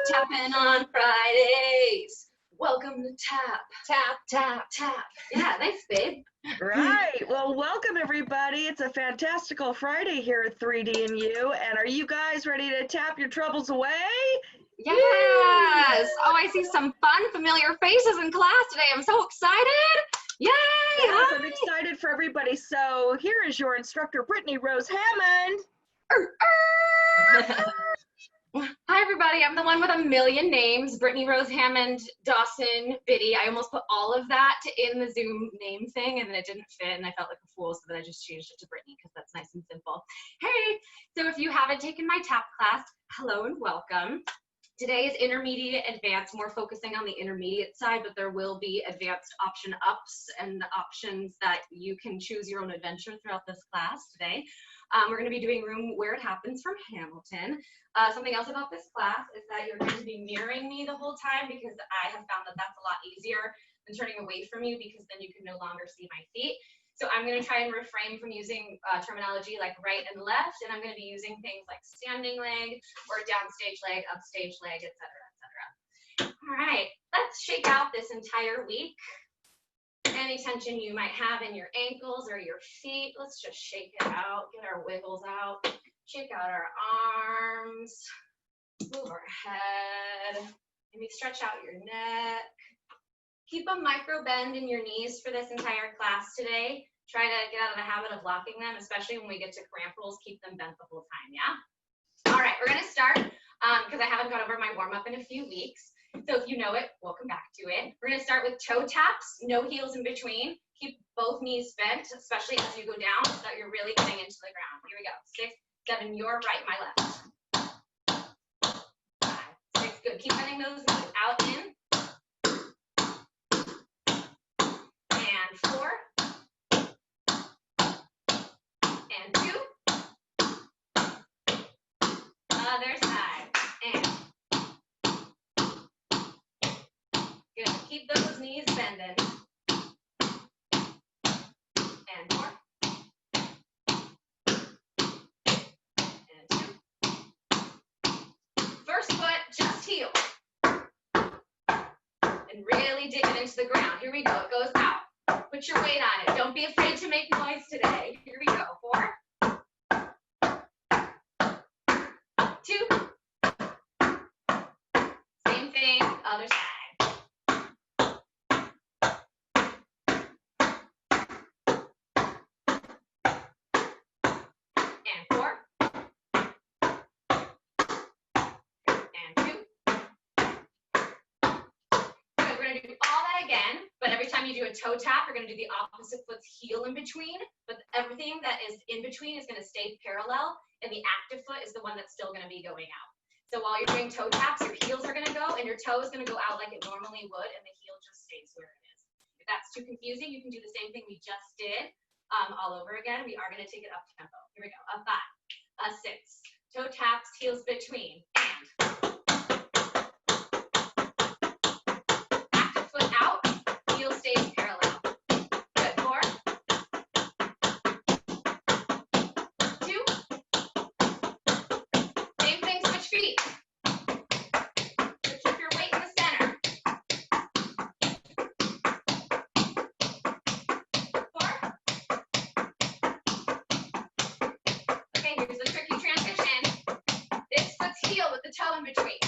Tapping on Fridays. Welcome to Tap. Tap, tap, tap. Yeah, thanks, babe. Right. Well, welcome everybody. It's a fantastical Friday here at 3D+U. And are you guys ready to tap your troubles away? Yes. Oh, I see some fun, familiar faces in class today. I'm so excited. Yay. Yes, I'm excited for everybody. So here is your instructor, Brittany Rose Hammond. Hi, everybody. I'm the one with a million names, Brittany Rose Hammond, Dawson, Biddy. I almost put all of that in the Zoom name thing, and then it didn't fit, and I felt like a fool, so then I just changed it to Brittany because that's nice and simple. Hey, so if you haven't taken my tap class, hello and welcome. Today is intermediate advanced, more focusing on the intermediate side, but there will be advanced option ups and options that you can choose your own adventure throughout this class today. We're going to be doing Room Where It Happens from Hamilton. Something else about this class is that you're going to be mirroring me the whole time because I have found that that's a lot easier than turning away from you because then you can no longer see my feet. So I'm going to try and refrain from using terminology like right and left, and I'm going to be using things like standing leg or downstage leg, upstage leg, etc., etc. All right, let's shake out this entire week. Any tension you might have in your ankles or your feet, let's just shake it out, get our wiggles out, shake out our arms, move our head, maybe stretch out your neck. Keep a micro bend in your knees for this entire class today. Try to get out of the habit of locking them, especially when we get to cramp rolls, keep them bent the whole time, yeah? All right, we're gonna start because I haven't gone over my warm-up in a few weeks. So if you know it, welcome back to it. We're gonna start with toe taps, no heels in between. Keep both knees bent, especially as you go down, so that you're really getting into the ground. Here we go, 6, 7, your right, my left. 5, 6, good. Keep bending those knees out in. And 4. And 2. Other side. And good. Keep those knees bending. And 4. And 2. First foot, just heel. And really dig it into the ground. Here we go. It goes out. Put your weight on it. Don't be afraid to make noise today. Here we go. 4. 2. Same thing, other side. And 4. And 2. Good, we're gonna do all that again, but every time you do a toe tap, you're gonna do the opposite foot's heel in between, but everything that is in between is gonna stay parallel, and the active foot is the one that's still gonna be going out. So while you're doing toe taps, your heels are gonna go, and your toe is gonna go out like it normally would, and the heel just stays where it is. If that's too confusing, you can do the same thing we just did all over again. We are gonna take it up tempo. Here we go, a 5, a 6, toe taps, heels between, and active foot out, heel stays parallel. Good, 4, 2, same thing, switch feet. But keep your weight in the center. 4. Okay, here's the tricky transition. This foot's heel with the toe in between.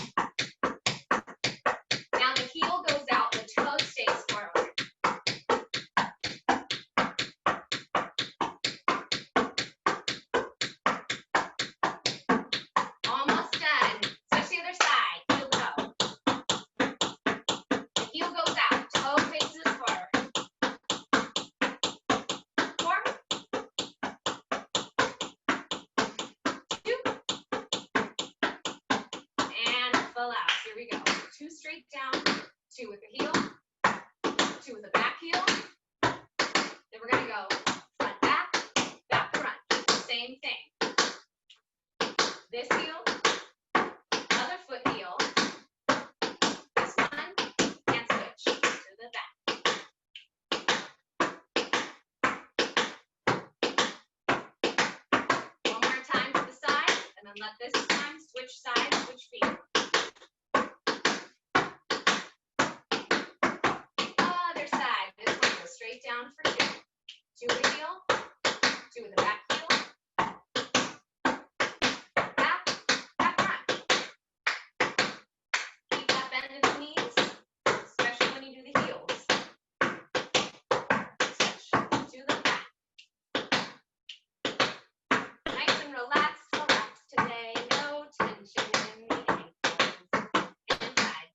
Now the heel goes out, the toe stays forward. Almost done. Switch the other side, heel toe. The heel goes out, toe faces forward. 4, 2, and full out. Here we go. 2 straight down, 2 with the heel, 2 with the back heel. Then we're gonna go front, back, front. Keep the same thing. This heel, other foot heel, this one, and switch to the back. One more time to the side, and then let this time switch sides, switch feet. straight down for 2. 2 with the heel, 2 with the back heel. Back, back front. Keep that bend in the knees, especially when you do the heels. Switch to the back. Nice and relaxed today. No tension in the ankles. Inside.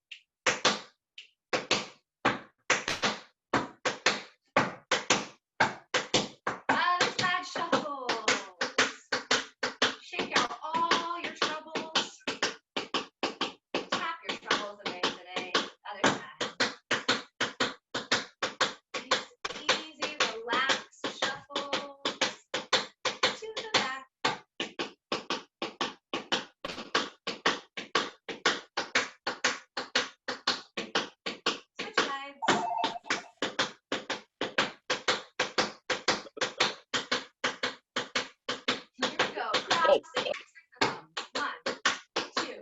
Other side shuffles. Shake out all your troubles. Tap your troubles away today. Other side. Nice, easy, relaxed shuffles. To the back. Switch sides. Here we go. Crossing. 1, 2,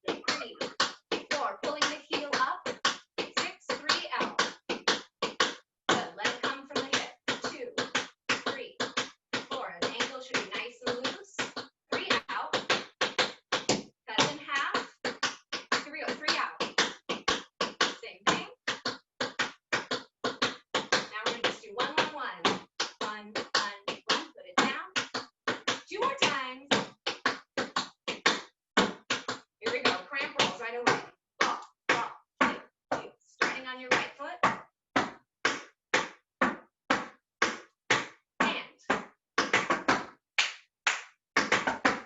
3, 4. Pulling the heel up. 6, 3 out. Good. Let it come from the hip. 2, 3, 4. The ankle should be nice and loose. 3 out. Cut it in half. Here we go. 3 out. Same thing. Now we're going to just do 1, 1, 1. 1, 1, 1. Put it down. 2 more times. Here we go. Cramp rolls right away. Ball, ball, heel, heel. Starting on your right foot. And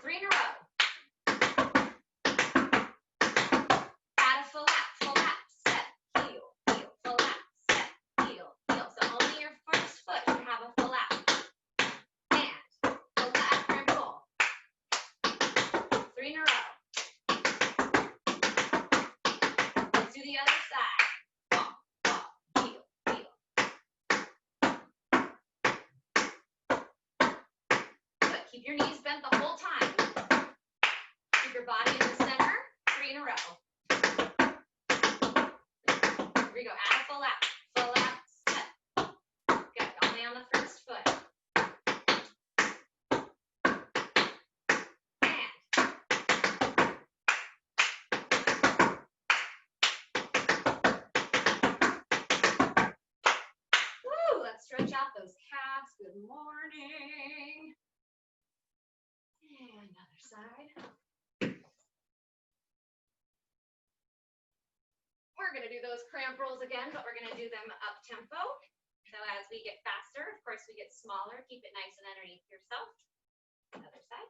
3 in a row. Add a full lap, step, heel, heel, full lap, step, heel, heel. So only your first foot should have a full lap. And full lap, cramp roll. 3 in a row. Let's do the other side. Ball, ball, heel, heel. Good. Keep your knees bent the whole time. Keep your body in the center. 3 in a row. Here we go. Add a full lap, step. Good. Only on the first foot. And woo, let's stretch out those calves. Good morning. And other side. We're going to do those cramp rolls again, but we're going to do them up tempo. So as we get faster, of course, we get smaller. Keep it nice and underneath yourself. Other side.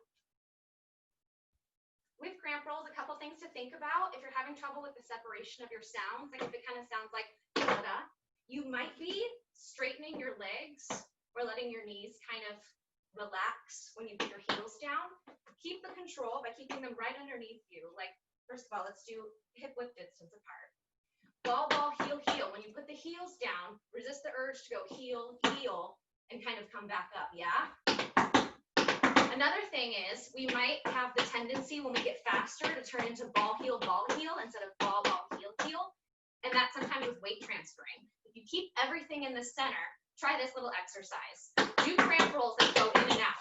With cramp rolls, a couple things to think about. If you're having trouble with the separation of your sounds, like if it kind of sounds like da-da, you might be straightening your legs or letting your knees kind of relax when you put your heels down. Keep the control by keeping them right underneath you. Like, first of all, let's do hip width distance apart. Ball, ball, heel, heel. When you put the heels down, resist the urge to go heel, heel, and kind of come back up, yeah? Another thing is we might have the tendency when we get faster to turn into ball, heel, instead of ball, ball, heel, heel. And that's sometimes with weight transferring. If you keep everything in the center, try this little exercise. Do cramp rolls that go in and out.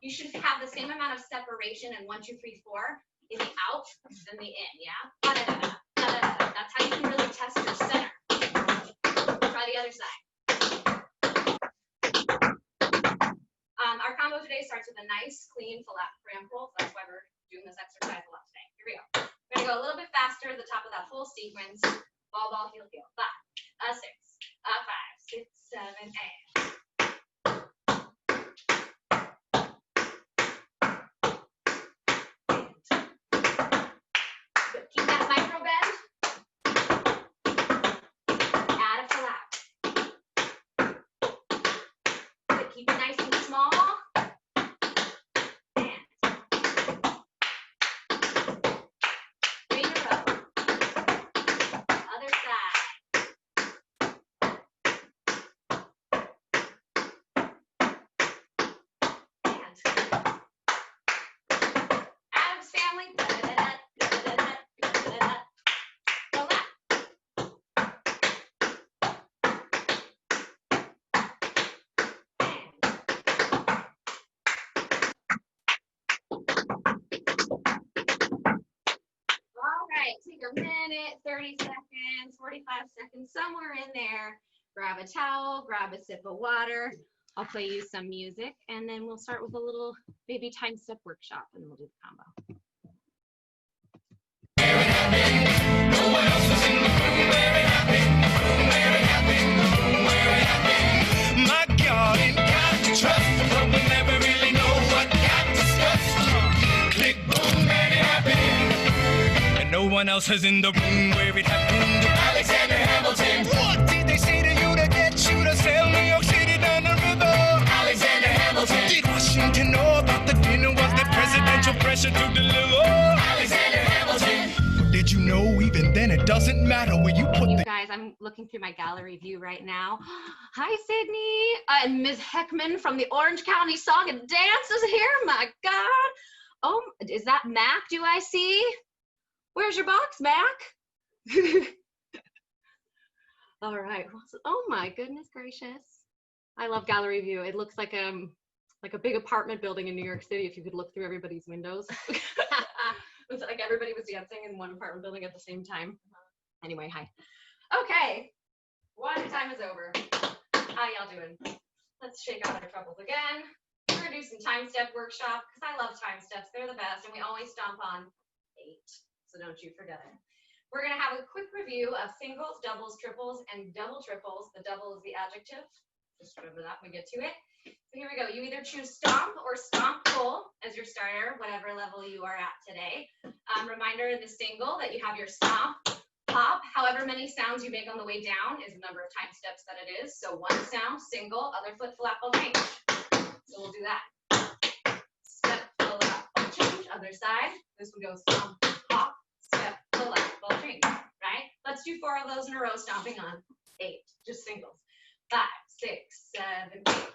You should have the same amount of separation in 1, 2, 3, 4 in the out than the in, yeah? Da-da-da-da, da-da-da-da. That's how you can really test your center. Try the other side. Our combo today starts with a nice, clean, flat cramp roll. So that's why we're doing this exercise a lot today. Here we go. We're going to go a little bit faster at the top of that whole sequence. Ball, ball, heel, heel. 5, 6, 5, 6, 7, 8. Keep that micro bend. Add a full lap. Good. Keep it nice and small. And 3 in a row. Other side. a minute, 30 seconds, 45 seconds, somewhere in there. Grab a towel, grab a sip of water. I'll play you some music, and then we'll start with a little baby time step workshop, and we'll do the combo. My God, ain't got to trust, but we never really know what got discussed. Click, boom, very happy. And no one else is in the room where it happened. Alexander Hamilton. What did they say to you to get you to sail New York City down the river? Alexander Hamilton. Did Washington know about the dinner? Was there presidential pressure to deliver? Alexander Hamilton. Did you know even then it doesn't matter where you put the... Guys, I'm looking through my gallery view right now. Hi, Sydney. And Ms. Heckman from the Orange County Song and Dance is here. My God. Oh, is that Mac? Do I see? Where's your box, Mac? All right. Oh my goodness gracious. I love gallery view. It looks like a big apartment building in New York City if you could look through everybody's windows. It was like everybody was dancing in one apartment building at the same time. Anyway, hi. Okay. One time is over. How y'all doing? Let's shake out our troubles again. We're gonna do some time step workshop because I love time steps. They're the best, and we always stomp on 8. So don't you forget it. We're gonna have a quick review of singles, doubles, triples, and double triples. The double is the adjective. Just remember that when we get to it. So here we go. You either choose stomp or stomp pull as your starter, whatever level you are at today. Reminder in the single that you have your stomp, pop, however many sounds you make on the way down is the number of time steps that it is. So one sound, single, other foot, flap, ball, change. So we'll do that. Step, flap, ball, change, other side. This would go stomp, pop, step, flap, ball, change, right? Let's do 4 of those in a row, stomping on 8, just singles. 5, 6, 7, 8.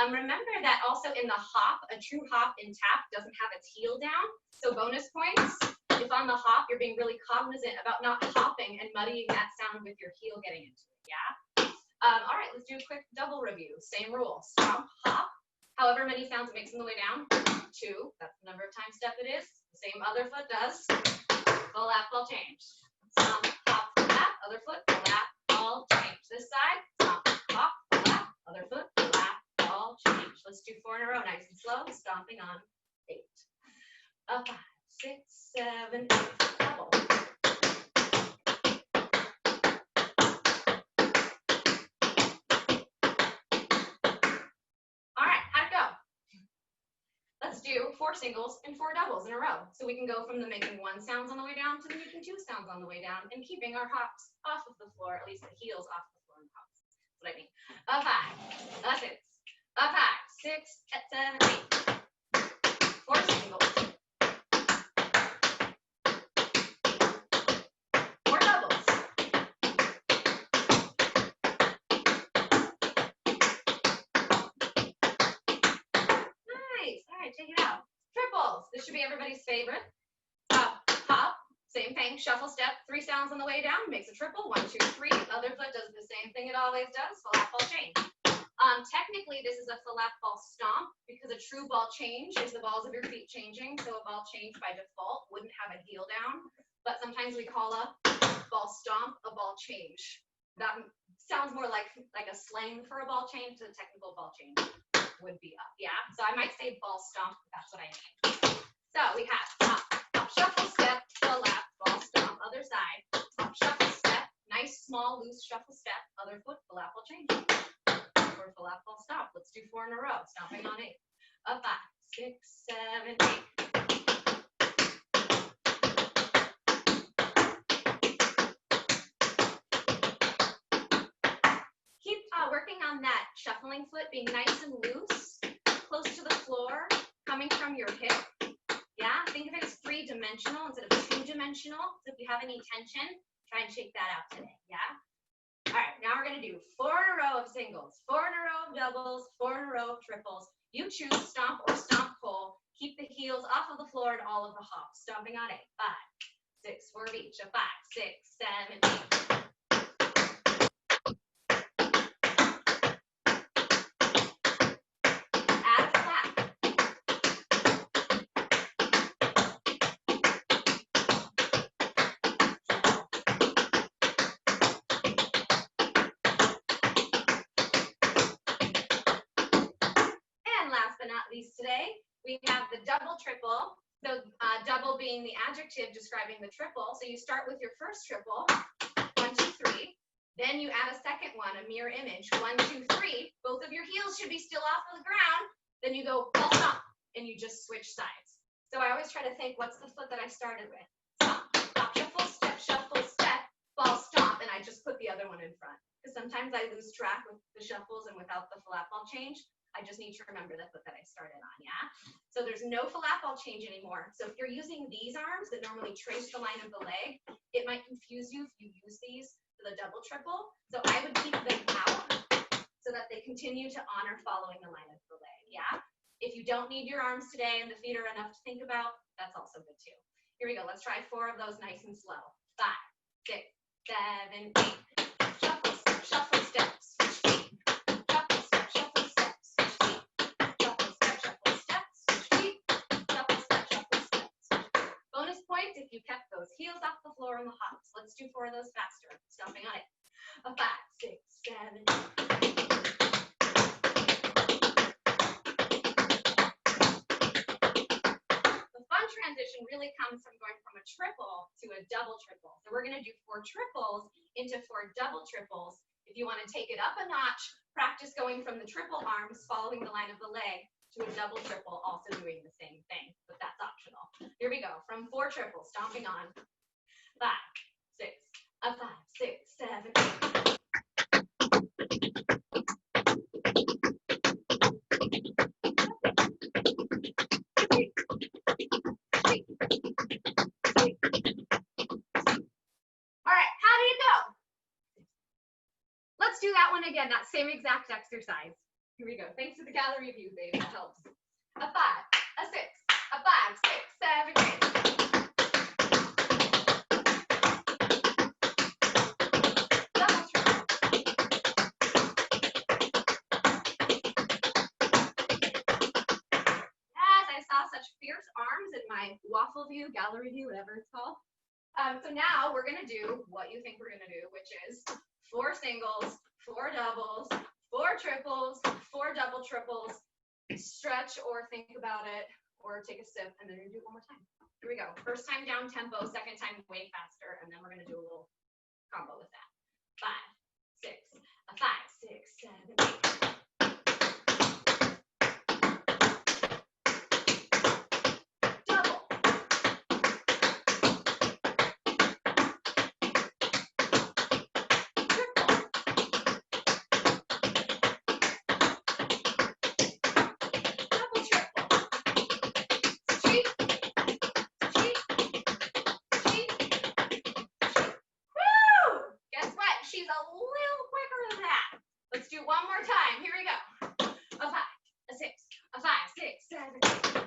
Remember that also in the hop, a true hop in tap doesn't have its heel down. So bonus points, if on the hop, you're being really cognizant about not hopping and muddying that sound with your heel getting into it, yeah? All right, let's do a quick double review. Same rule, stomp, hop, however many sounds it makes on the way down. 2, that's the number of time step it is. The same other foot does. Full lap, ball, change. Stomp, hop, lap, other foot, lap, ball, change. This side, stomp, hop, lap, other foot, lap, ball, change. Let's do 4 in a row, nice and slow, stomping on 8. 5, 6, 7, 8, double. All right, how'd it go? Let's do 4 singles and 4 doubles in a row. So we can go from the making 1 sounds on the way down to the making 2 sounds on the way down and keeping our hops off of the floor, at least the heels off the floor and hops. That's what I mean. 5, 6, 5, 6, 7, 8. 4 singles. 4 doubles. Nice. All right, take it out. Triples. This should be everybody's favorite. Hop. Same thing. Shuffle step. 3 sounds on the way down makes a triple. 1, 2, 3. Other foot does the same thing it always does. Full lap, ball, change. Technically, this is a full lap ball stomp because a true ball change is the balls of your feet changing. So a ball change by default wouldn't have a heel down, but sometimes we call a ball stomp a ball change. That sounds more like a slang for a ball change. The technical ball change would be up, yeah. So I might say ball stomp. That's what I mean. So we have hop, hop, shuffle step, full lap, ball stomp, other side, hop, shuffle step, nice small loose shuffle step, other foot, full lap, ball change. Or full lap, ball stop. Let's do 4 in a row. Stomping on 8. 5, 6, 7, 8. Keep working on that shuffling foot being nice and loose, close to the floor, coming from your hip. Yeah, think of it as 3-dimensional instead of 2-dimensional. So if you have any tension, try and shake that out today. Yeah. All right, now we're going to do 4 in a row of singles, 4 in a row of doubles, 4 in a row of triples. You choose stomp or stomp pull. Keep the heels off of the floor and all of the hops. Stomping on 8. 5, 6, 4 of each. 5, 6, 7, 8. least today. We have the double triple. So double being the adjective describing the triple. So you start with your first triple, 1, 2, 3. Then you add a second one, a mirror image, 1, 2, 3. Both of your heels should be still off of the ground. Then you go ball stomp, and you just switch sides. So I always try to think, what's the foot that I started with? Stomp, stop, shuffle, step, ball stomp, and I just put the other one in front. Because sometimes I lose track with the shuffles and without the flat ball change. I just need to remember the foot that I started on, yeah? So there's no flat ball change anymore. So if you're using these arms that normally trace the line of the leg, it might confuse you if you use these for the double triple. So I would keep them out so that they continue to honor following the line of the leg, yeah? If you don't need your arms today and the feet are enough to think about, that's also good too. Here we go. Let's try 4 of those nice and slow. 5, 6, 7, 8. Shuffle, step, shuffle, steps. Shuffle, step, shuffle, steps. Shuffle, step, shuffle, steps. Shuffle, step, shuffle, steps. Bonus points if you kept those heels off the floor in the hops. Let's do 4 of those faster. Stomping on it. 5, 6, 7, 8. Transition really comes from going from a triple to a double triple. So we're going to do 4 triples into 4 double triples. If you want to take it up a notch, practice going from the triple arms following the line of the leg to a double triple, also doing the same thing, but that's optional. Here we go. From 4 triples, stomping on. 5, 6, 5, 6, 7, 8. Let's do that one again, that same exact exercise. Here we go. Thanks to the gallery view, babe. That helps. 5, 6, 5, 6, 7, 8. Double triple. Yes, I saw such fierce arms in my waffle view, gallery view, whatever it's called. So now we're going to do what you think we're going to do, which is 4 singles, 4 doubles, 4 triples, 4 double triples. Stretch or think about it or take a sip, and then you're going to do it one more time. Here we go. First time down tempo, second time way faster, and then we're going to do a little combo with that. 5, 6, 5, 6, 7, 8. One more time. Here we go. 5, 6, 5, 6, 7, 8.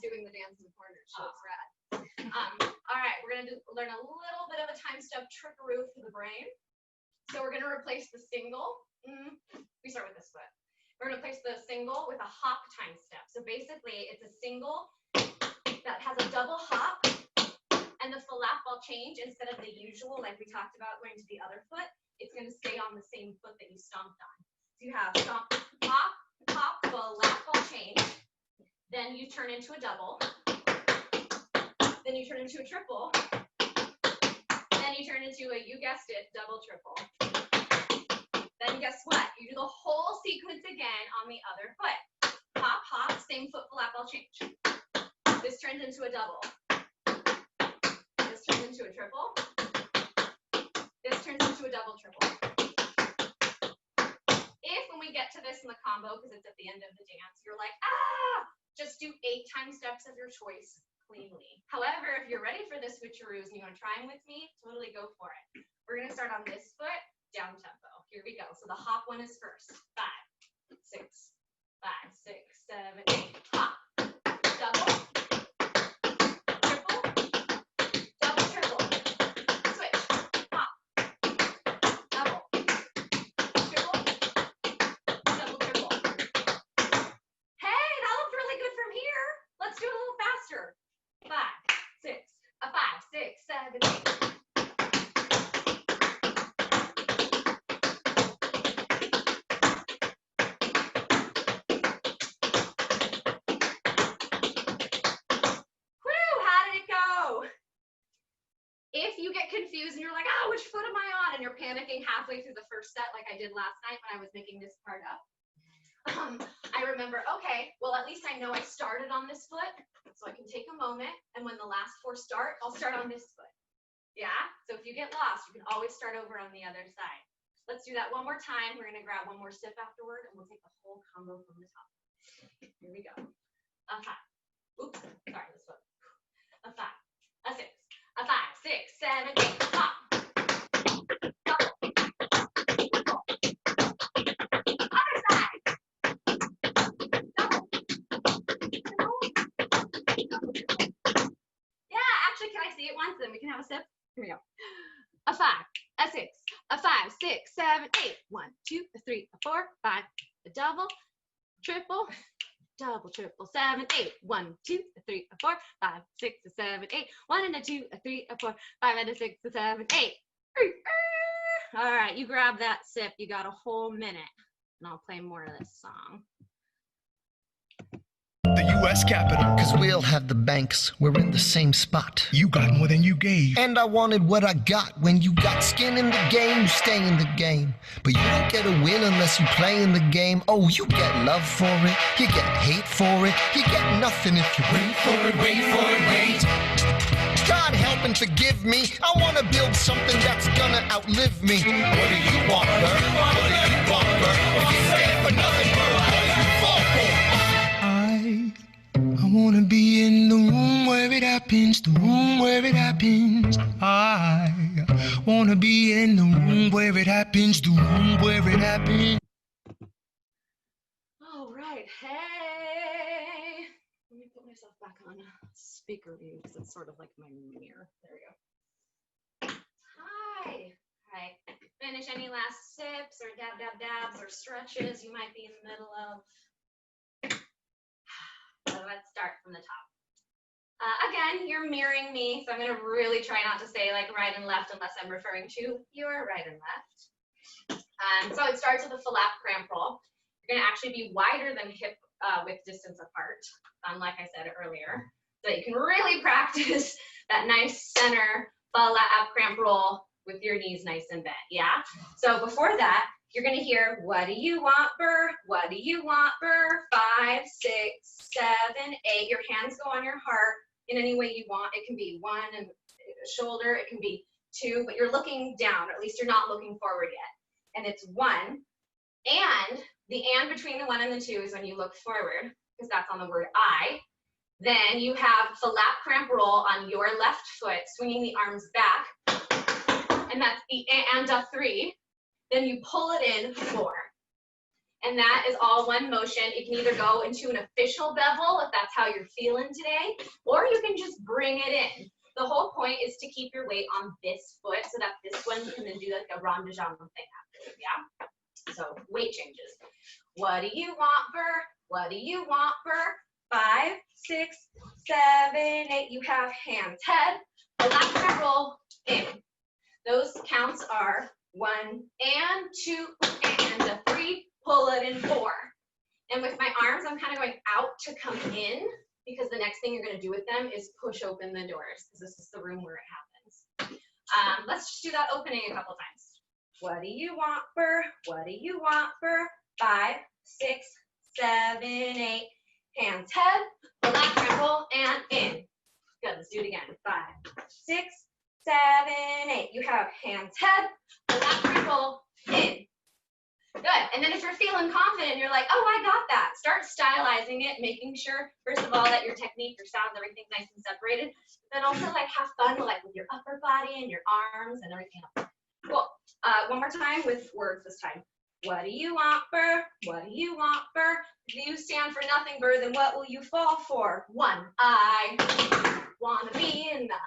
Doing the dance in the corner. She looks rad. All right, we're going to learn a little bit of a time step trickaroo for the brain. So we're going to replace the single. We start with this foot. We're going to replace the single with a hop time step. So basically, it's a single that has a double hop and the flat ball change instead of the usual, like we talked about, going to the other foot. It's going to stay on the same foot that you stomped on. So you have stomp, hop, hop, flat ball change. Then you turn into a double, then you turn into a triple, then you turn into a, you guessed it, double triple. Then guess what? You do the whole sequence again on the other foot. Hop, hop, same foot flat ball change. This turns into a double. This turns into a triple. This turns into a double triple. If when we get to this in the combo, because it's at the end of the dance, you're like, just do 8 time steps of your choice cleanly. However, if you're ready for the switcheroos and you want to try them with me, totally go for it. We're going to start on this foot, down tempo. Here we go. So the hop one is first. 5, 6, 5, 6, 7, 8. Hop. Double. Triple. Double triple. get confused and you're like, oh, which foot am I on? And you're panicking halfway through the first set like I did last night when I was making this part up. I remember, okay, well, at least I know I started on this foot, so I can take a moment, and when the last 4 start, I'll start on this foot. Yeah? So if you get lost, you can always start over on the other side. Let's do that one more time. We're going to grab one more sip afterward, and we'll take the whole combo from the top. Here we go. A 5. Oops, sorry, this foot. A 5. A 6. A 5, 6, 7, 8. Pop. Once, then we can have a sip. Here we go. A 5, a 6, a 5, 6, 7, 8. 1, 2, 3, 4, 5. A double, triple, double, triple, 7, 8. 1, 2, 3, 4, 5, 6, 7, 8. 1 and a 2, a 3, a 4, 5 and a 6, a 7, 8. All right, you grab that sip. You got a whole minute, and I'll play more of this song. The U.S. Capitol. Cause we'll have the banks, we're in the same spot. You got more than you gave. And I wanted what I got. When you got skin in the game, you stay in the game. But you don't get a win unless you play in the game. Oh, you get love for it, you get hate for it, you get nothing if you wait for it, wait for it, wait. God help and forgive me, I wanna build something that's gonna outlive me. What do you want, Bert? What do you want, Bert? If you stand for nothing, Bert, what do you fall for? I wanna be in the room where it happens, the room where it happens. I wanna be in the room where it happens, the room where it happens. All right, hey. Let me put myself back on speaker view because it's sort of like my mirror. There we go. Hi. All right. Finish any last sips or dabs or stretches you might be in the middle of. So let's start from the top. Again, you're mirroring me, so I'm going to really try not to say like right and left unless I'm referring to your right and left. So it starts with a flap cramp roll. You're going to actually be wider than hip width distance apart, like I said earlier, so that you can really practice that nice center flap cramp roll with your knees nice and bent. Yeah. So before that, you're going to hear, what do you want, Burr? What do you want, Burr? 5, 6, 7, 8. Your hands go on your heart in any way you want. It can be 1 and shoulder. It can be 2, but you're looking down, or at least you're not looking forward yet. And it's 1. And the and between the 1 and the 2 is when you look forward, because that's on the word I. Then you have the lap cramp roll on your left foot, swinging the arms back. And that's the and a 3. Then you pull it in 4. And that is all one motion. It can either go into an official bevel if that's how you're feeling today, or you can just bring it in. The whole point is to keep your weight on this foot so that this one can then do like a rond de jambe thing after, yeah? So weight changes. What do you want, Burr? What do you want, Burr? 5, 6, 7, 8. You have hands, head, a lap cramp roll, in. Those counts are 1 and 2 and a 3, pull it in 4. And with my arms, I'm kind of going out to come in, because the next thing you're going to do with them is push open the doors, because this is the room where it happens. Let's just do that opening a couple times. What do you want, Burr? What do you want, Burr? 5, 6, 7, 8. Hands, head, lap cramp roll, and in. Good, let's do it again. 5, 6, 7, 8. You have hands, head, lap cramp roll, in. Good. And then if you're feeling confident, you're like, oh, I got that. Start stylizing it, making sure, first of all, that your technique, your sounds, everything's nice and separated. Then also like have fun like with your upper body and your arms and everything else. Cool. One more time with words this time. What do you want, Burr? What do you want, Burr? If you stand for nothing, Burr, then what will you fall for? 1. I want to be in the.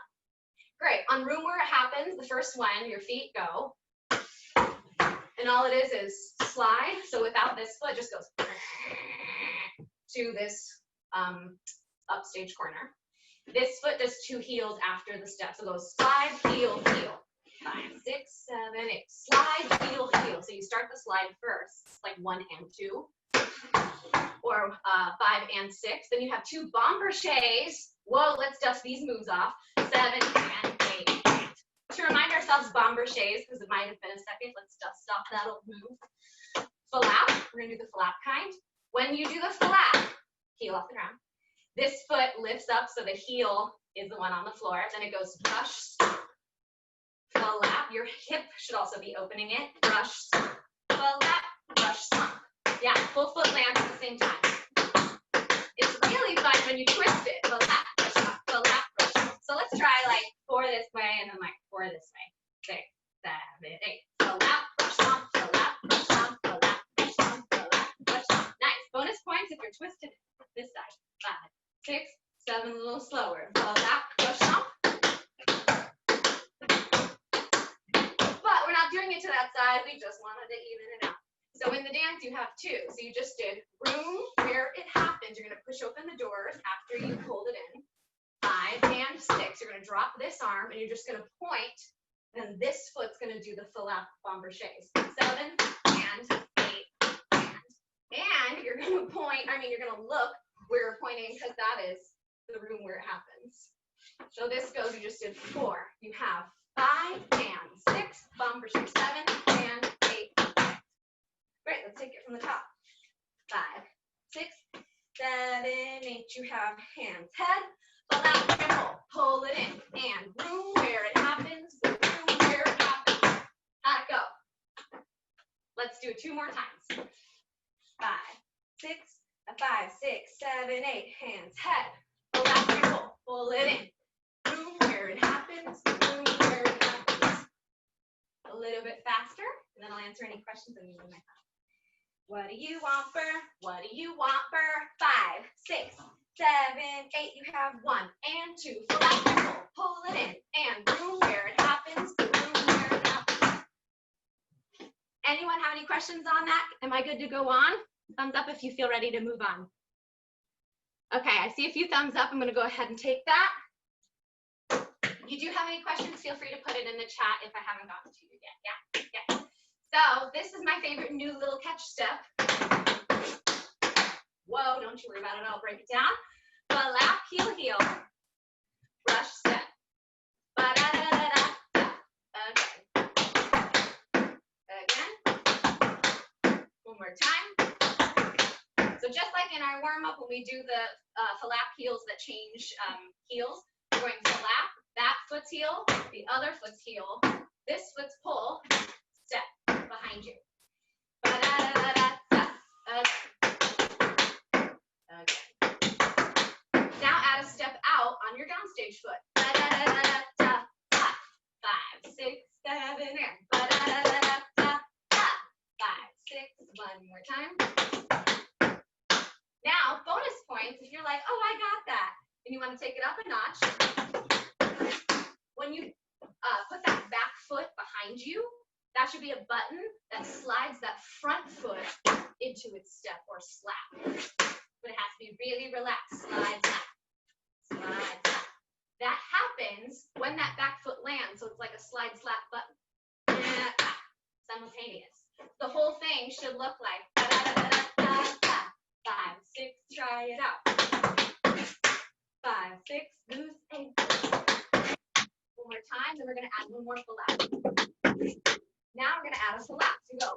Great. On room where it happens, the first one, your feet go. And all it is slide. So without this foot, just goes to this upstage corner. This foot does 2 heels after the step. So it goes slide, heel, heel. 5, 6, 7, 8. Slide, heel, heel. So you start the slide first, like 1 and 2. Or 5 and 6. Then you have 2 bomberchés. Whoa, let's dust these moves off. 7 and 8. To remind ourselves, bombarchés, because it might have been a second, let's dust off that old move. Flap, we're gonna do the flap kind. When you do the flap, heel off the ground. This foot lifts up so the heel is the one on the floor. Then it goes brush, stomp, flap. Your hip should also be opening it. Brush, stomp, flap, brush, stomp. Yeah, full foot lands at the same time. It's really fun when you twist it. Flap, brush, stomp, flap, brush, stomp. So let's try like 4 this way and then like 4 this way. 6, 7, 8. Flap, brush, stomp, flap, brush, stomp, flap, brush, stomp, flap, brush, stomp. Nice. Bonus points if you're twisted this side. 5, 6, 7, a little slower. Flap, brush, stomp. But we're not doing it to that side. We just wanted to even it out. So in the dance, you have 2. So you just did room where it happens. You're going to push open the doors after you hold it in. 5 and 6. You're going to drop this arm, and you're just going to point. Then this foot's going to do the flap bombarchés. 7 and 8 and you're going to point. I mean, you're going to look where you're pointing because that is the room where it happens. So this goes. You just did 4. You have 5 and 6 bombarchés. 7 and 8. Great. Let's take it from the top. 5, 6, 7, 8. You have hands, head. Flap and pull it in, and room where it happens, room where it happens. Let it go. Let's do it 2 more times. 5, 6, 5, 6, 7, 8. Hands, head. Flap and pull it in. Room where it happens, room where it happens. A little bit faster, and then I'll answer any questions and you in my time. What do you want, Burr? What do you want, Burr? 5, 6, 7, 8. You have 1 and 2. Flap and pull it in, and room where it happens, room where it happens. Anyone have any questions on that? Am I good to go on? Thumbs up if you feel ready to move on. Okay, I see a few thumbs up. I'm going to go ahead and take that. If you do have any questions, feel free to put it in the chat if I haven't gotten to you yet. Yeah. So this is my favorite new little catch step. Whoa, don't you worry about it. I'll break it down. Flap, heel, heel. Brush, step. Ba-da-da-da-da-da. Okay. Again. One more time. So just like in our warm-up when we do the flap heels that change heels, we're going to flap that foot's heel, the other foot's heel, this foot's pull, step behind you. Ba-da-da-da-da-da. Okay. Now add a step out on your downstage foot. Ba-da-da-da-da-da. 5, 6, 7, and ba-da-da-da-da-da. 5, 6. One more time. Now, bonus points if you're like, oh, I got that, and you want to take it up a notch. When you put that back foot behind you, that should be a button that slides that front foot into its step or slap. But it has to be really relaxed. Slide, slap. Slide, slap. That happens when that back foot lands, so it's like a slide, slap button. Simultaneous. The whole thing should look like 5, 6, try it out. 5, 6, loose and one more time, then we're going to add one more flap. Now we're going to add a flap. So go.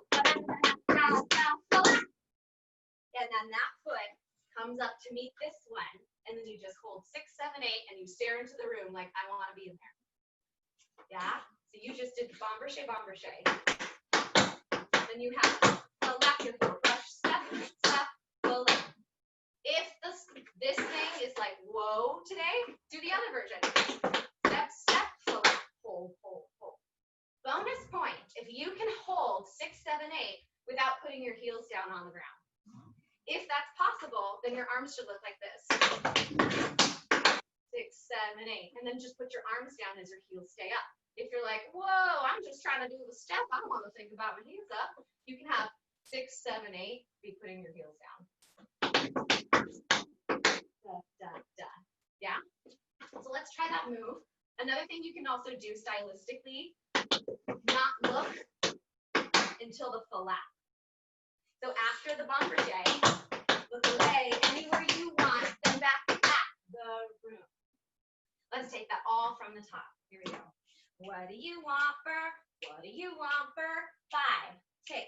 And then that foot comes up to meet this one, and then you just hold 6, 7, 8, and you stare into the room like, I want to be in there. Yeah? So you just did bombarché, bombarché. Then you have a left your foot brush, step, step, flap. If this thing is like, whoa, today, do the other version. Step, step, flap, hold, hold, hold. Bonus point, if you can hold 6, 7, 8 without putting your heels down on the ground. If that's possible, then your arms should look like this. 6, 7, 8. And then just put your arms down as your heels stay up. If you're like, whoa, I'm just trying to do the step. I don't want to think about my heels up. You can have 6, 7, 8 be putting your heels down. Da, da, da. Yeah? So let's try that move. Another thing you can also do stylistically, not look until the flap. So after the bombarché, look away anywhere you want, then back to the room. Let's take that all from the top. Here we go. What do you want for? What do you want for? 5, 6,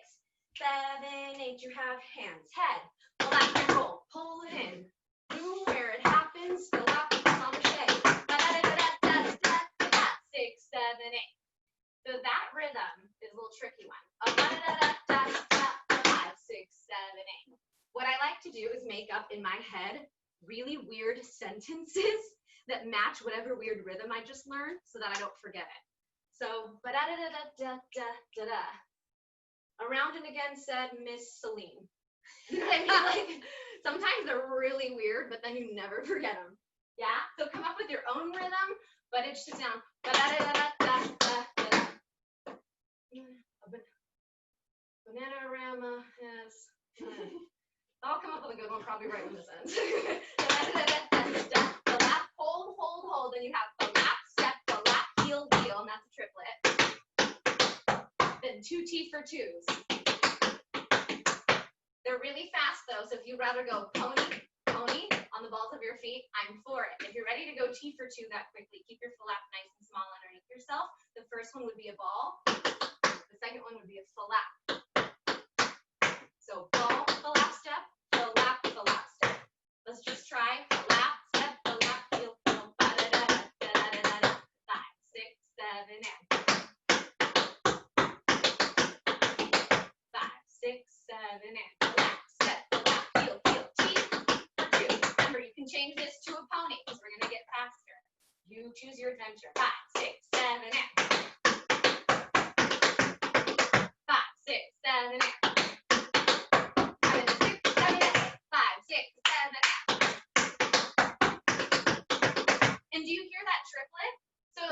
7, 8. You have hands, head, left and roll, pull it in. Room where it happens, fill out the mache. 6, 7, 8. So that rhythm is a little tricky one. 5, 6, 7, 8. What I like to do is make up in my head really weird sentences that match whatever weird rhythm I just learned so that I don't forget it. So, ba-da-da-da-da-da-da-da. Around and again said Miss Celine. You know what I mean? Like, sometimes they're really weird, but then you never forget them. Yeah? So come up with your own rhythm, but it should sound ba-da-da-da-da-da-da-da. Bananarama has... I'll come up with a good one probably right when this ends. The lap, hold, then you have the lap, step, the lap, heel, and that's a triplet. Then 2 T for 2s. They're really fast though, so if you'd rather go pony on the balls of your feet, I'm for it. If you're ready to go T for 2 that quickly, keep your flap nice and small underneath yourself. The first one would be a ball. The second one would be a flap. So ball, flap step, flap step. Let's just try flap step, flap heel, ba-da-da-da-da-da-da-da. 5, 6, 7, 8. 5, 6, 7, 8. Flap step, flap heel, T for 2. Remember, you can change this to a pony because we're gonna get faster. You choose your adventure. 5, 6, 7, 8. 5, 6, 7, 8. And do you hear that triplet? So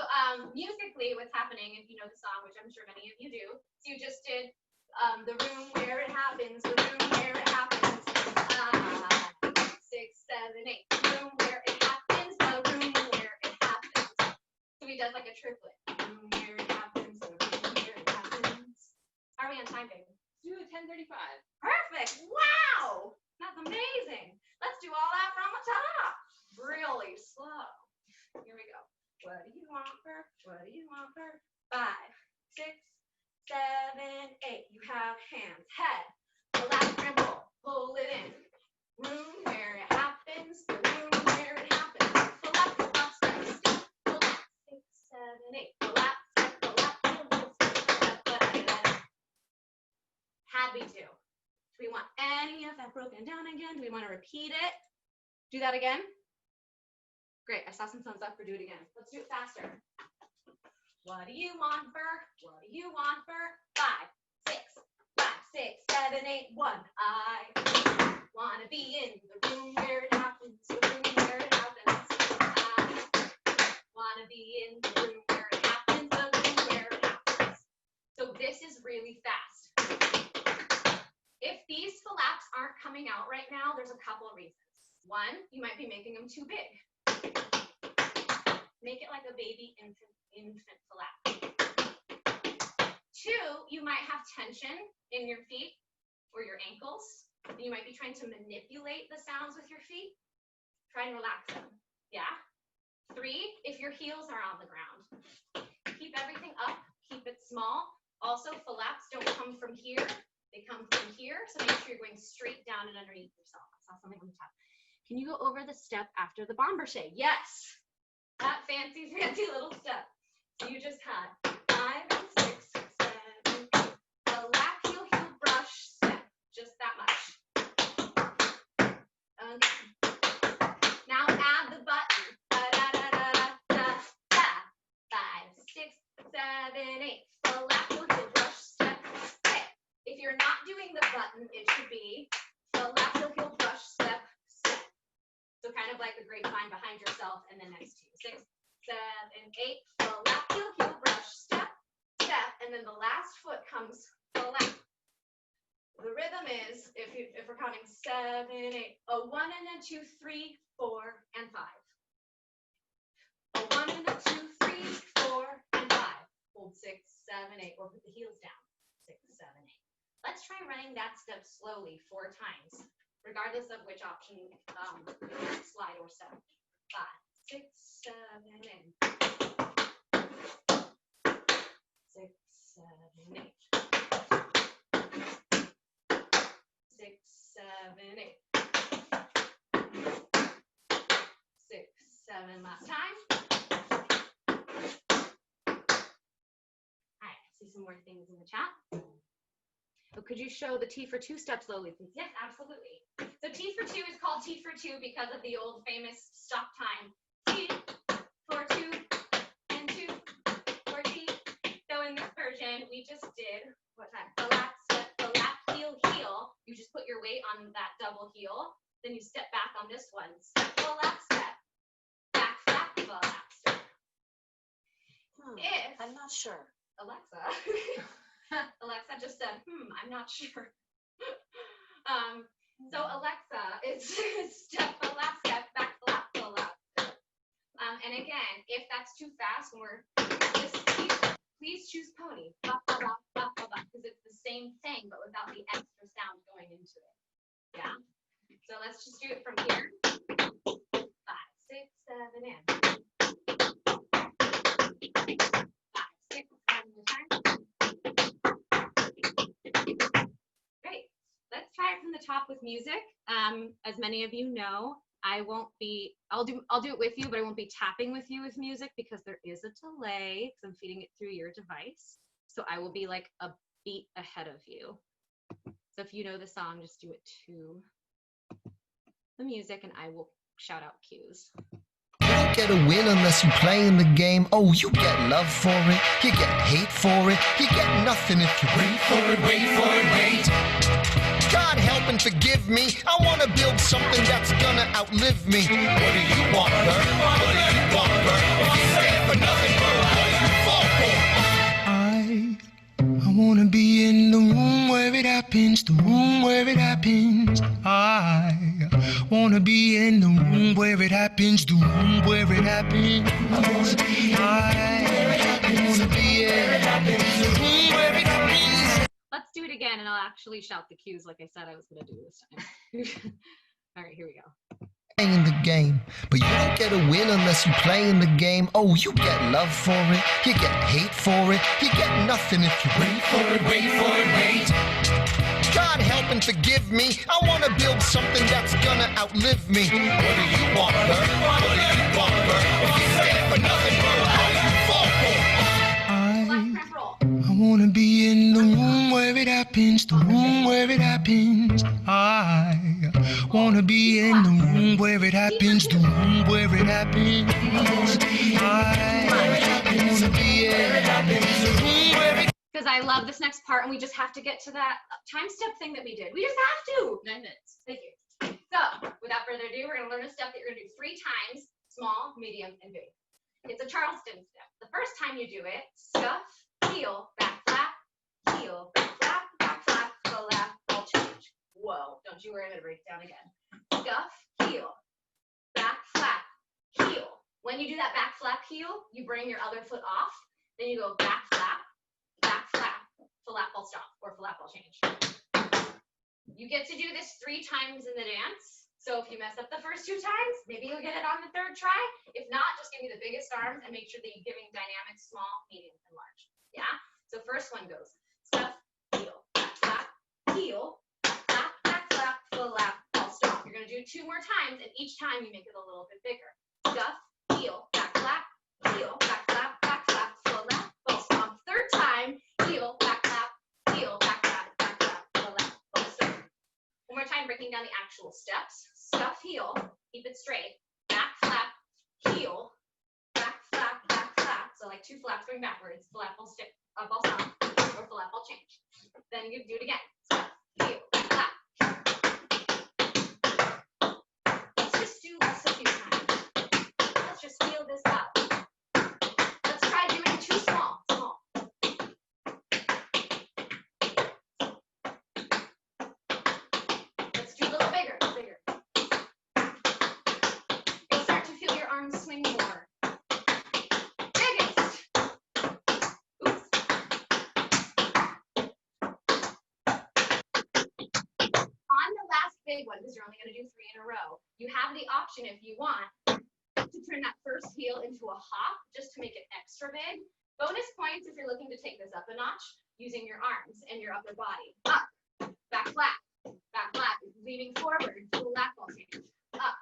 musically, what's happening, if you know the song, which I'm sure many of you do, so you just did the room where it happens, the room where it happens, 6, 7, 8, the room where it happens, the room where it happens. So he does like a triplet, room where it happens, the room where it happens. How are we on time, babe? Do a 10:35. Perfect. Wow, that's amazing. Let's do all that from the top. Really slow. Here we go. What do you want for? What do you want for? 5, 6, 7, 8. You have hands, head, left and roll, pull it in. Room where it happens, the room where it happens. Flap, flap, step, step, flap. 6, 7, 8. Flap, step, flap, step. Happy to. Do we want any of that broken down again? Do we want to repeat it? Do that again? Great, I saw some thumbs up for do it again. Let's do it faster. What do you want for? What do you want for? 5, 6, 7, 8, 1. I want to be in the room where it happens, the room where it happens. I want to be in the room where it happens, the room where it happens. So this is really fast. If these flaps aren't coming out right now, there's a couple of reasons. 1, you might be making them too big. Make it like a baby infant flap. 2, you might have tension in your feet or your ankles. And you might be trying to manipulate the sounds with your feet. Try and relax them. Yeah? 3, if your heels are on the ground. Keep everything up. Keep it small. Also, flaps don't come from here. They come from here. So make sure you're going straight down and underneath yourself. I saw something on the top. Can you go over the step after the bomberche? Yes. That fancy little step. So you just had 5, 6, 7, 8. A lap, heel, brush, step. Just that much. Okay. Now add the button. Da, da, da, da, da, da. 5, 6, 7, 8. A lap, heel, brush, step, step. If you're not doing the button, it should be a lap, heel, brush, step, step. So kind of like a grapevine behind yourself and then next to you. 6, 7, 8. The lap, heel, brush, step, step, and then the last foot comes flap. The rhythm is, if we're counting 7, 8, a 1 and a 2, 3, 4, and 5. A 1 and a 2, 3, 4, and 5. Hold 6, 7, 8, or put the heels down. 6, 7, 8. Let's try running that step slowly 4 times, regardless of which option slide or step. 5, 6, 7, 8. 7, 8. 6, 7, 8. 6, 7, last time. All right, I see some more things in the chat. So could you show the T for 2 step slowly, please? Yes, absolutely. So T for 2 is called T for 2 because of the old famous stop time. T for 2 and 2 for T. So in this version, we just did, what time? The lap step, the lap, heel, heel. You just put your weight on that double heel. Then you step back on this one. Step, full lap step. Back, flap, full lap step. I'm not sure. Alexa. Alexa just said, I'm not sure. So Alexa is step, full lap step, back, flap, full lap step. And again, if that's too fast, when we're just please choose pony, because it's the same thing, but without the extra sound going into it. Yeah. So let's just do it from here. 5, 6, 7, and 5, 6, 7 time. Great. Let's try it from the top with music. As many of you know, I'll do it with you, but I won't be tapping with you with music because there is a delay because I'm feeding it through your device. So I will be like a beat ahead of you. So if you know the song, just do it to the music and I will shout out cues. You don't get a win unless you play in the game. Oh, you get love for it, you get hate for it, you get nothing if you wait for it, wait for it, wait. God help and forgive me, I want to build something that's gonna outlive me. What do you want, Bert? What do you want, Bert? If you stand for nothing, Bert, what do you fall for? I wanna be in the room where it happens, the room where it happens. I wanna be in the room where it happens, the room where it happens. I wanna be in the room where it happens. Let's do it again and I'll actually shout the cues like I said I was going to do this time. All right, here we go. In the game, but you don't get a win unless you play in the game. Oh, you get love for it, you get hate for it, you get nothing if you wait for it, wait for it, wait. God help and forgive me, I want to build something that's gonna outlive me. What do you want, Bert? What do you want, Bert? If you stand for nothing, Bert, what do you fall for? I wanna be in the room where it happens, the room where it happens. I wanna be in the room where it happens, the room where it happens. I wanna be in the room where it. Because I love this next part and we just have to get to that time step thing that we did. We just have to. 9 minutes. Thank you. So without further ado, we're going to learn a step that you're going to do 3 times, small, medium, and big. It's a Charleston step. The first time you do it, scuff, heel, back flap, heel, back flap, full lap, ball change. Whoa, don't you worry, I'm going to break it down again. Scuff, heel, back flap, heel. When you do that back flap heel, you bring your other foot off, then you go back flap, full lap ball stop, or full lap ball change. You get to do this 3 times in the dance. So if you mess up the first 2 times, maybe you'll get it on the 3rd try. If not, just give me the biggest arms and make sure that you're giving dynamics small, medium, and large. Yeah? So first one goes scuff, heel, back flap, heel, back flap, full lap, ball stop. You're going to do 2 more times, and each time you make it a little bit bigger. Scuff, heel, back flap, full lap, ball stop. 3rd time, heel, back flap, full lap, ball stop. One more time, breaking down the actual steps. Scuff, heel, keep it straight. Back flap, heel, back flap, So like 2 flaps going backwards. Full lap, ball stop, or full lap, ball change. Then you do it again. Scuff, heel, flap. Let's just do this a few times. Let's just feel this out. Let's try doing 2 small. Let's do a little bigger. You'll start to feel your arms swing more. Biggest. Oops. On the last big one, because you're only going to do 3 in a row, you have the option if you want to turn that first heel into a hop just to make it extra big. Bonus points if you're looking to take this up a notch using your arms and your upper body. Up, back flat, leaning forward, full lap ball change. Up,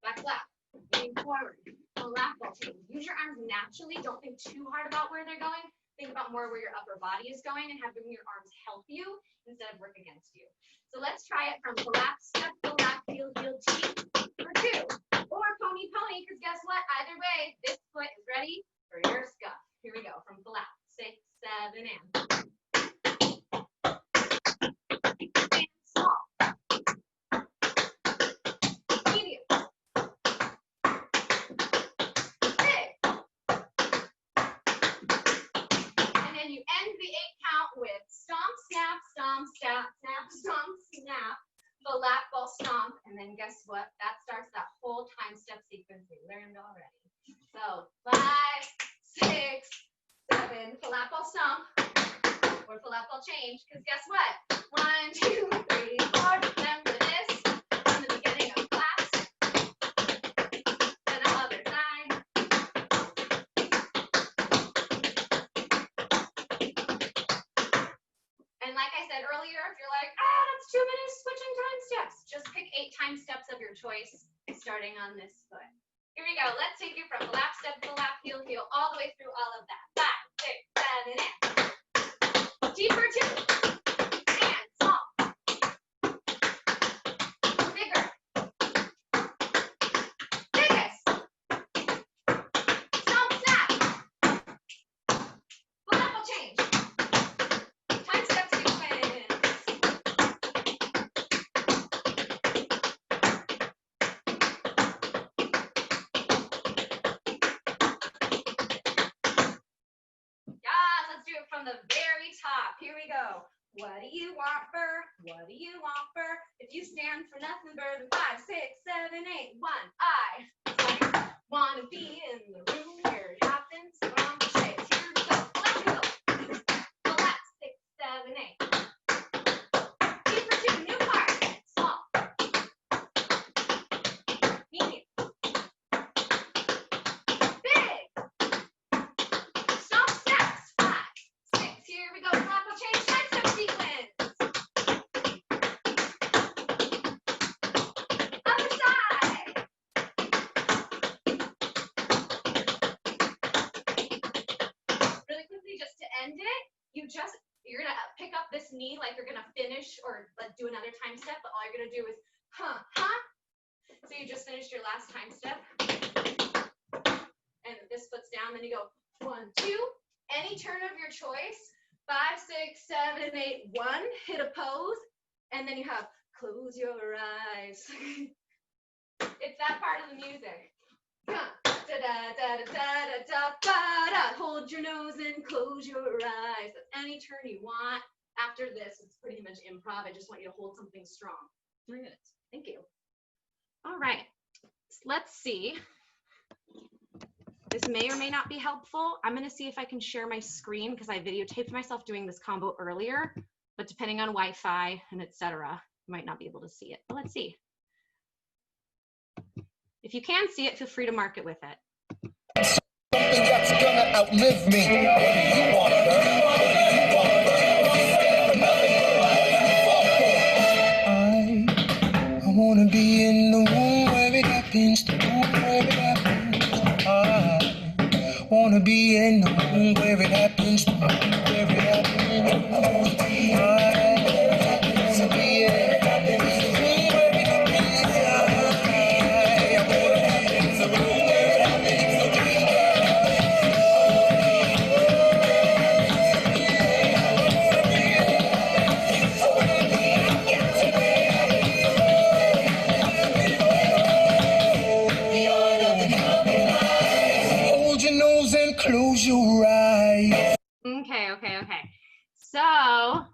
back flat, leaning forward, full lap ball change. Use your arms naturally. Don't think too hard about where they're going. Think about more where your upper body is going and having your arms help you instead of work against you. So let's try it from collapse, step, collapse, heel, heel, T for 2. Or pony, pony, because guess what? Either way, this foot is ready for your scuff. Here we go, from collapse. 6, 7, and. And small. Medium. Big. And then you end the 8 count with stomp, snap, stomp, snap, snap, stomp, snap, the lap ball stomp, and then guess what? That starts that whole time step sequence we learned already. So 5, 6, 7, the lap ball stomp, or the lap ball change, because guess what? 1, 2, 3, 4, remember this from the beginning of class. Then the other side. And like I said earlier, if you're like, that's too many switching time steps, just pick 8 time steps of your choice, starting on this foot. Here we go. Let's take it from the lap, step, the lap, heel, heel, all the way through all of that. 5, 6, 7, and. T for 2. And small. Bigger. Biggest. Stomp, snap. Full lap ball change. Time step sequence. Yes, let's do it from the very top. Here we go. What do you want, Burr? What do you want, Burr? If you stand for nothing, Burr, then 5, 6, 7, 8, 1. I want to be in the room where it happens. From the shades. Here we go. Let's go. Collapse. 6, 7, 8. T for 2. New part. Small. Medium. Big. Stomp, snaps. 5, 6. Here we go. Lap ball change. Time step sequence. Other side. Really quickly, just to end it, you're gonna pick up this knee like you're gonna finish or like do another time step, but all you're gonna do is So you just finished your last time step, and this foot's down. Then you go 1, 2. Any turn of your choice. 5, 6, 7, 8, 1. Hit a pose, and then you have close your eyes. It's that part of the music. Hold your nose and close your eyes. That's any turn you want. After this, it's pretty much improv. I just want you to hold something strong. 3 minutes. Thank you. All right. Let's see. This may or may not be helpful. I'm going to see if I can share my screen because I videotaped myself doing this combo earlier, but depending on Wi-Fi and etc., you might not be able to see it. But let's see. If you can see it, feel free to mark it with it. Something that's gonna outlive me. You want I wanna be in the room where it happens, the room where it happens. I wanna be in the room where it happens, the room where it happens. I wanna be in the room where it happens, the room where it happens. Close your eyes. Okay. So, I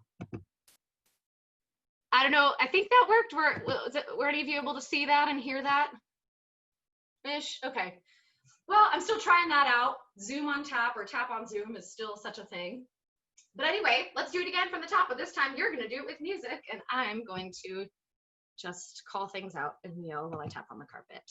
don't know. I think that worked. Were any of you able to see that and hear that? Ish? Okay. Well, I'm still trying that out. Zoom on tap or tap on Zoom is still such a thing. But anyway, let's do it again from the top. But this time you're going to do it with music, and I'm going to just call things out and yell while I tap on the carpet.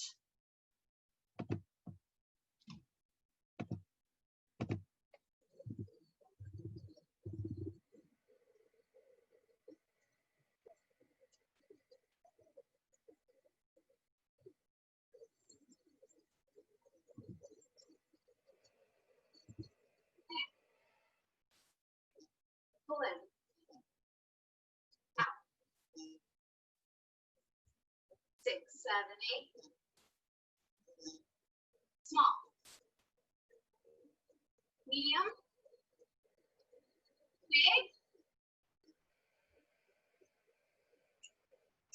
Small. Medium. Big.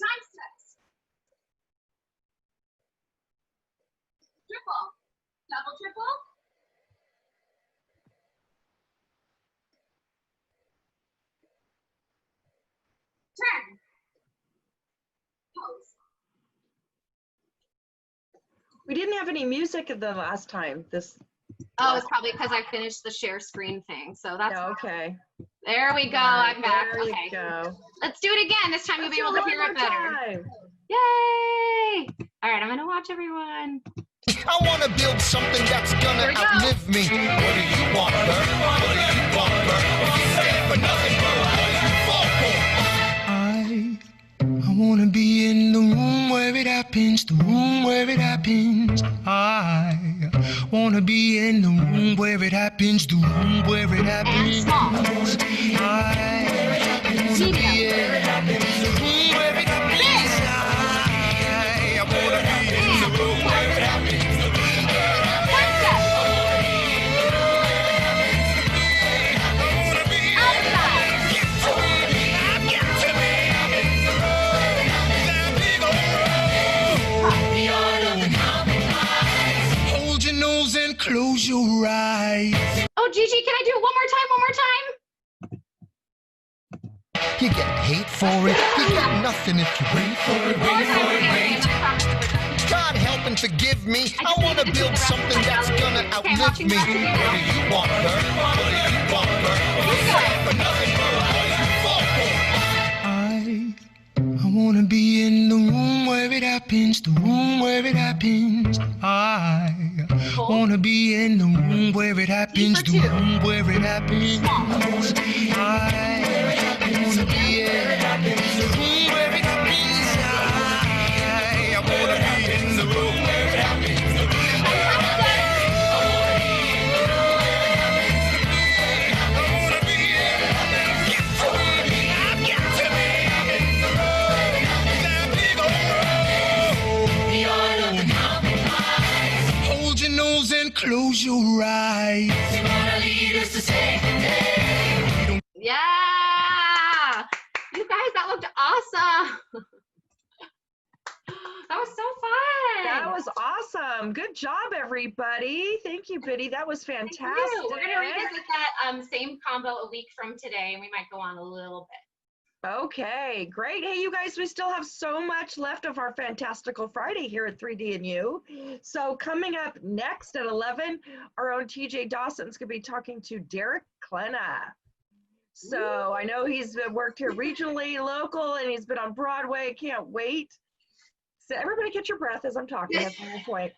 Time steps. Triple. Double triple. Turn. Pose. We didn't have any music the last time. Oh, it's probably because I finished the share screen thing. So that's okay. There we go. Right, I'm back. there Okay. you go. Let's do it again. This time you'll be able to hear it better. Time. Yay! All right, I'm gonna watch everyone. I want to build something that's gonna Here we go. outlive me. What do you want, Bert? What do you want, Bert? If you stand for nothing, Bert, what do you fall for? I want to be in the room where it happens, the room where it happens. I want to be in the room where it happens, the room where it And happens. small. I want to be in the room where it happens. I want to be in the room where it happens. Hold your nose and close your eyes. Oh, Gigi, can I do it one more time? You get hate for it. You get nothing if you wait for it. One more Wait for it. time. Wait. God help and forgive me. I want to build something that's gonna outlive me. What do you want, Bert? What do you want, Bert? You stand for nothing, Bert. What do you fall for? I want to be in the room where it happens, the room where it happens. I want to be in the room where it happens, the room where it happens. I want to be in the room where it happens. I want to be in the room where it happens. Hold your nose and close your eyes. Yeah! You guys, that looked awesome. That was so fun. That was awesome. Good job, everybody. Thank you, Biddy. That was fantastic. Thank you. We're gonna revisit that same combo a week from today, and we might go on a little bit. Okay, great. Hey, you guys, we still have so much left of our Fantastical Friday here at 3D+U. So coming up next at 11, our own TJ Dawson's going to be talking to Derek Klena. So I know he's worked here regionally, local, and he's been on Broadway. Can't wait. So everybody catch your breath as I'm talking. That's my point.